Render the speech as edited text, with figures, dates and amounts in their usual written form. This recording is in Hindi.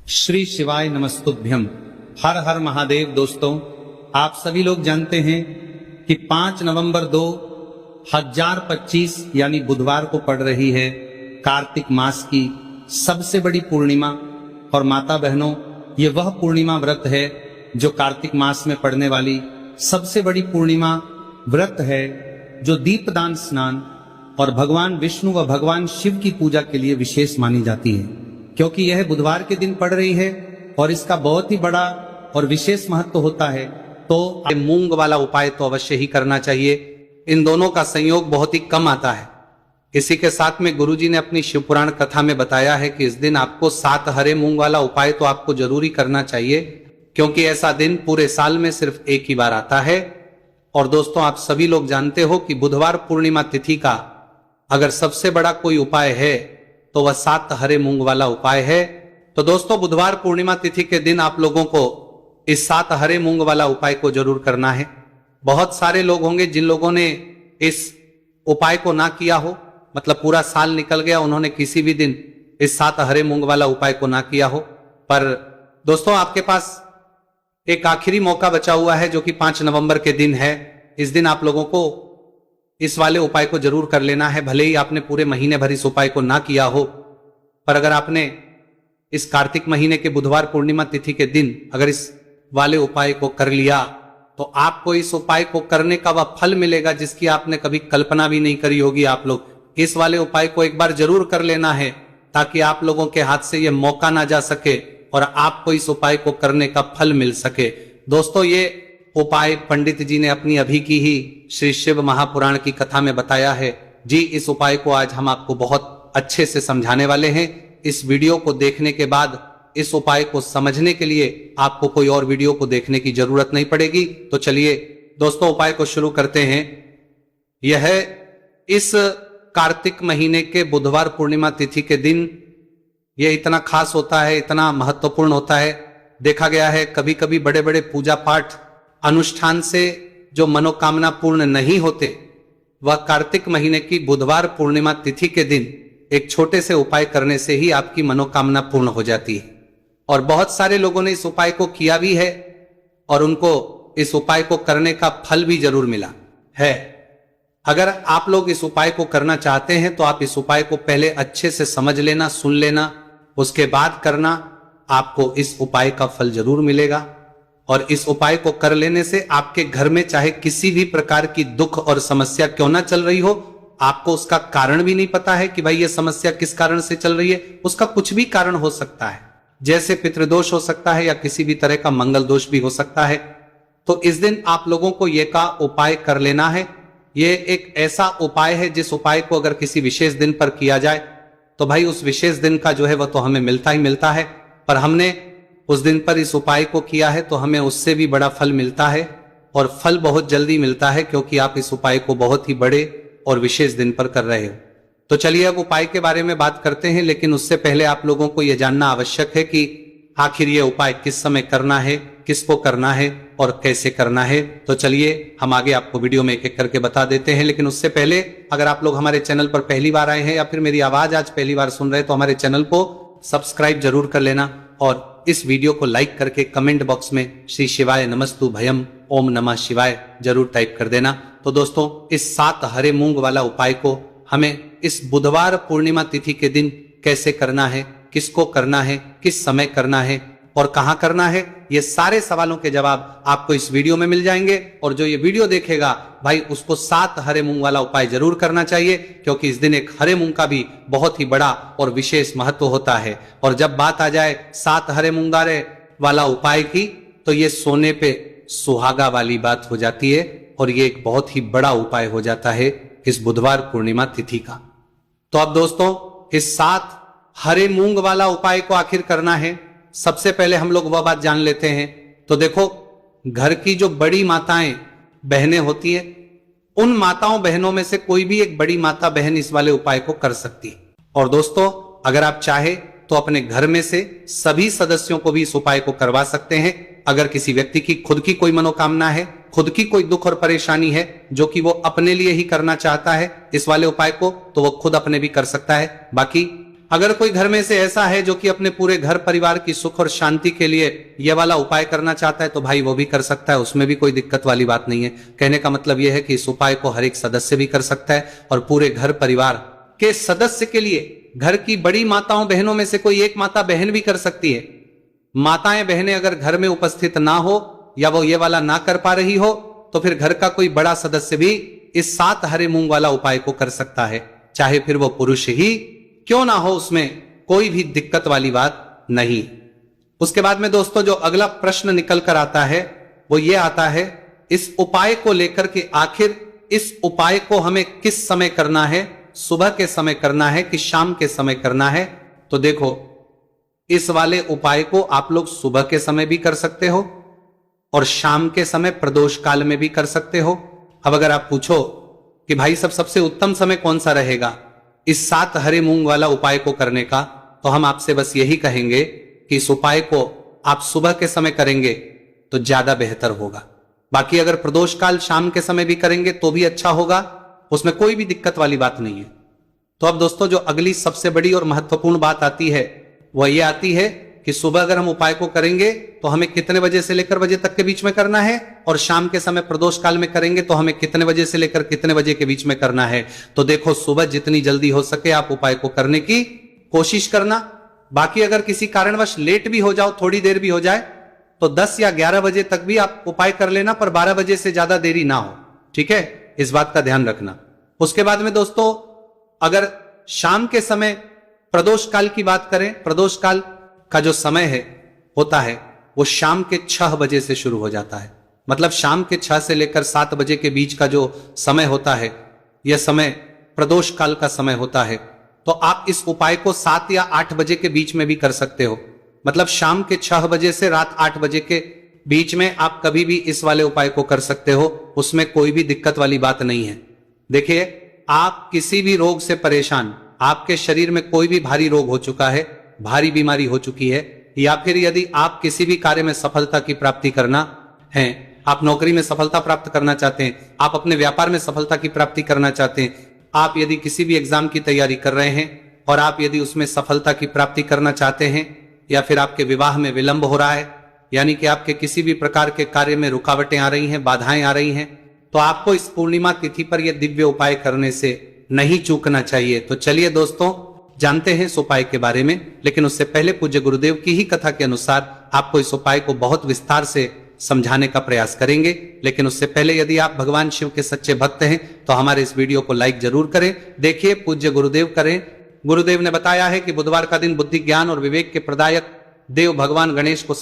श्री शिवाय नमस्तुभ्यम। हर हर महादेव। दोस्तों, आप सभी लोग जानते हैं कि 5 नवंबर 2025 यानी बुधवार को पड़ रही है कार्तिक मास की सबसे बड़ी पूर्णिमा। और माता बहनों, ये वह पूर्णिमा व्रत है जो कार्तिक मास में पड़ने वाली सबसे बड़ी पूर्णिमा व्रत है, जो दीपदान स्नान और भगवान विष्णु व भगवान शिव की पूजा के लिए विशेष मानी जाती है, क्योंकि यह बुधवार के दिन पड़ रही है और इसका बहुत ही बड़ा और विशेष महत्व होता है। तो मूंग वाला उपाय तो अवश्य ही करना चाहिए। इन दोनों का संयोग बहुत ही कम आता है। इसी के साथ में गुरुजी ने अपनी शिव पुराण कथा में बताया है कि इस दिन आपको 7 हरे मूंग वाला उपाय तो आपको जरूरी करना चाहिए, क्योंकि ऐसा दिन पूरे साल में सिर्फ एक ही बार आता है। और दोस्तों, आप सभी लोग जानते हो कि बुधवार पूर्णिमा तिथि का अगर सबसे बड़ा कोई उपाय है तो वह 7 हरे मूंग वाला उपाय है। तो दोस्तों, बुधवार पूर्णिमा तिथि के दिन आप लोगों को इस 7 हरे मूंग वाला उपाय को जरूर करना है। बहुत सारे लोग होंगे जिन लोगों ने इस उपाय को ना किया हो, मतलब पूरा साल निकल गया, उन्होंने किसी भी दिन इस 7 हरे मूंग वाला उपाय को ना किया हो। पर दोस्तों, आपके पास एक आखिरी मौका बचा हुआ है जो कि 5 नवंबर के दिन है। इस दिन आप लोगों को इस वाले उपाय को जरूर कर लेना है। भले ही आपने पूरे महीने भर इस उपाय को ना किया हो, पर अगर आपने इस कार्तिक महीने के बुधवार पूर्णिमा तिथि के दिन अगर इस वाले उपाय को कर लिया तो आपको इस उपाय को करने का वह फल मिलेगा जिसकी आपने कभी कल्पना भी नहीं करी होगी। आप लोग इस वाले उपाय को एक बार जरूर कर लेना है, ताकि आप लोगों के हाथ से यह मौका ना जा सके और आपको इस उपाय को करने का फल मिल सके। दोस्तों, ये उपाय पंडित जी ने अपनी अभी की ही श्री शिव महापुराण की कथा में बताया है जी। इस उपाय को आज हम आपको बहुत अच्छे से समझाने वाले हैं। इस वीडियो को देखने के बाद इस उपाय को समझने के लिए आपको कोई और वीडियो को देखने की जरूरत नहीं पड़ेगी। तो चलिए दोस्तों, उपाय को शुरू करते हैं। यह इस कार्तिक महीने के बुधवार पूर्णिमा तिथि के दिन यह इतना खास होता है, इतना महत्वपूर्ण होता है। देखा गया है कभी कभी बड़े बड़े पूजा पाठ अनुष्ठान से जो मनोकामना पूर्ण नहीं होते, वह कार्तिक महीने की बुधवार पूर्णिमा तिथि के दिन एक छोटे से उपाय करने से ही आपकी मनोकामना पूर्ण हो जाती है। और बहुत सारे लोगों ने इस उपाय को किया भी है और उनको इस उपाय को करने का फल भी जरूर मिला है। अगर आप लोग इस उपाय को करना चाहते हैं तो आप इस उपाय को पहले अच्छे से समझ लेना, सुन लेना, उसके बाद करना। आपको इस उपाय का फल जरूर मिलेगा। और इस उपाय को कर लेने से आपके घर में चाहे किसी भी प्रकार की दुख और समस्या क्यों ना चल रही हो, आपको उसका कारण भी नहीं पता है कि भाई ये समस्या किस कारण से चल रही है, उसका कुछ भी कारण हो सकता है। जैसे पितृदोष हो सकता है या किसी भी तरह का मंगल दोष भी हो सकता है। तो इस दिन आप लोगों को ये का उपाय कर लेना है। ये एक ऐसा उपाय है जिस उपाय को अगर किसी विशेष दिन पर किया जाए तो भाई उस विशेष दिन का जो है वह तो हमें मिलता ही मिलता है। पर हमने उस दिन पर इस उपाय को किया है तो हमें उससे भी बड़ा फल मिलता है, और फल बहुत जल्दी मिलता है, क्योंकि आप इस उपाय को बहुत ही बड़े और विशेष दिन पर कर रहे हो। तो चलिए अब उपाय के बारे में बात करते हैं, लेकिन उससे पहले आप लोगों को यह जानना आवश्यक है कि आखिर ये उपाय किस समय करना है, किसको करना है और कैसे करना है। तो चलिए हम आगे आपको वीडियो में एक एक करके बता देते हैं। लेकिन उससे पहले अगर आप लोग हमारे चैनल पर पहली बार आए हैं या फिर मेरी आवाज आज पहली बार सुन रहे हैं तो हमारे चैनल को सब्सक्राइब जरूर कर लेना और इस वीडियो को लाइक करके कमेंट बॉक्स में श्री शिवाय नमस्तु भयम ओम नमः शिवाय जरूर टाइप कर देना। तो दोस्तों, इस 7 हरे मूंग वाला उपाय को हमें इस बुधवार पूर्णिमा तिथि के दिन कैसे करना है, किसको करना है, किस समय करना है और कहां करना है, ये सारे सवालों के जवाब आपको इस वीडियो में मिल जाएंगे। और जो ये वीडियो देखेगा भाई उसको 7 हरे मूंग वाला उपाय जरूर करना चाहिए, क्योंकि इस दिन एक हरे मूंग का भी बहुत ही बड़ा और विशेष महत्व होता है। और जब बात आ जाए 7 हरे मूंगारे वाला उपाय की, तो ये सोने पे सुहागा वाली बात हो जाती है और ये एक बहुत ही बड़ा उपाय हो जाता है इस बुधवार पूर्णिमा तिथि का। तो अब दोस्तों, इस 7 हरे मूंग वाला उपाय को आखिर करना है, सबसे पहले हम लोग वह बात जान लेते हैं। तो देखो, घर की जो बड़ी माताएं बहनें होती है, उन माताओं बहनों में से कोई भी एक बड़ी माता बहन इस वाले उपाय को कर सकती है। और दोस्तों, अगर आप चाहे तो अपने घर में से सभी सदस्यों को भी इस उपाय को करवा सकते हैं। अगर किसी व्यक्ति की खुद की कोई मनोकामना है, खुद की कोई दुख और परेशानी है जो कि वो अपने लिए ही करना चाहता है इस वाले उपाय को, तो वो खुद अपने भी कर सकता है। बाकी अगर कोई घर में से ऐसा है जो कि अपने पूरे घर परिवार की सुख और शांति के लिए यह वाला उपाय करना चाहता है तो भाई वो भी कर सकता है, उसमें भी कोई दिक्कत वाली बात नहीं है। कहने का मतलब यह है कि इस उपाय को हर एक सदस्य भी कर सकता है और पूरे घर परिवार के सदस्य के लिए घर की बड़ी माताओं बहनों में से कोई एक माता बहन भी कर सकती है। माताएं बहनें अगर घर में उपस्थित ना हो या वो ये वाला ना कर पा रही हो तो फिर घर का कोई बड़ा सदस्य भी इस 7 हरे मूंग वाला उपाय को कर सकता है, चाहे फिर वो पुरुष ही क्यों ना हो, उसमें कोई भी दिक्कत वाली बात नहीं। उसके बाद में दोस्तों जो अगला प्रश्न निकल कर आता है वो ये आता है, इस उपाय को लेकर के आखिर इस उपाय को हमें किस समय करना है, सुबह के समय करना है कि शाम के समय करना है। तो देखो, इस वाले उपाय को आप लोग सुबह के समय भी कर सकते हो और शाम के समय प्रदोष काल में भी कर सकते हो। अब अगर आप पूछो कि भाई सबसे उत्तम समय कौन सा रहेगा इस 7 हरे मूंग वाला उपाय को करने का, तो हम आपसे बस यही कहेंगे कि इस उपाय को आप सुबह के समय करेंगे तो ज्यादा बेहतर होगा। बाकी अगर प्रदोष काल शाम के समय भी करेंगे तो भी अच्छा होगा, उसमें कोई भी दिक्कत वाली बात नहीं है। तो अब दोस्तों जो अगली सबसे बड़ी और महत्वपूर्ण बात आती है वह यह आती है कि सुबह अगर हम उपाय को करेंगे तो हमें कितने बजे से लेकर बजे तक के बीच में करना है, और शाम के समय प्रदोष काल में करेंगे तो हमें कितने बजे से लेकर कितने बजे के बीच में करना है। तो देखो, सुबह जितनी जल्दी हो सके आप उपाय को करने की कोशिश करना। बाकी अगर किसी कारणवश लेट भी हो जाओ, थोड़ी देर भी हो जाए, तो 10 या 11 बजे तक भी आप उपाय कर लेना, पर 12 बजे से ज्यादा देरी ना हो, ठीक है, इस बात का ध्यान रखना। उसके बाद में दोस्तों अगर शाम के समय प्रदोष काल की बात करें, प्रदोष काल का जो समय है होता है वो शाम के 6 बजे से शुरू हो जाता है। मतलब शाम के 6 से लेकर 7 बजे के बीच का जो समय होता है यह समय प्रदोष काल का समय होता है। तो आप इस उपाय को 7 या 8 बजे के बीच में भी कर सकते हो। मतलब शाम के 6 बजे से रात 8 बजे के बीच में आप कभी भी इस वाले उपाय को कर सकते हो, उसमें कोई भी दिक्कत वाली बात नहीं है। देखिए, आप किसी भी रोग से परेशान, आपके शरीर में कोई भी भारी रोग हो चुका है, भारी बीमारी हो चुकी है, या फिर यदि आप किसी भी कार्य में सफलता की प्राप्ति करना है, आप नौकरी में सफलता प्राप्त करना चाहते हैं, आप अपने व्यापार में सफलता की प्राप्ति करना चाहते हैं, आप यदि किसी भी एग्जाम की तैयारी कर रहे हैं और आप यदि उसमें सफलता की प्राप्ति करना चाहते हैं, या फिर आपके विवाह में विलंब हो रहा है, यानी कि आपके किसी भी प्रकार के कार्य में रुकावटें आ रही हैं, बाधाएं आ रही हैं, तो आपको इस पूर्णिमा तिथि पर यह दिव्य उपाय करने से नहीं चूकना चाहिए। तो चलिए दोस्तों, जानते हैं इस उपाय के बारे में, लेकिन उससे पहले पूज्य गुरुदेव की ही कथा के अनुसार आपको इस उपाय को बहुत विस्तार से समझाने का प्रयास करेंगे। लेकिन उससे पहले यदि आप भगवान शिव के सच्चे भक्त हैं तो हमारे इस वीडियो को लाइक जरूर करें। देखिए, पूज्य गुरुदेव करें। गुरुदेव ने बताया है कि बुधवार का दिन बुद्धि, ज्ञान और विवेक के प्रदायक देव भगवान गणेश को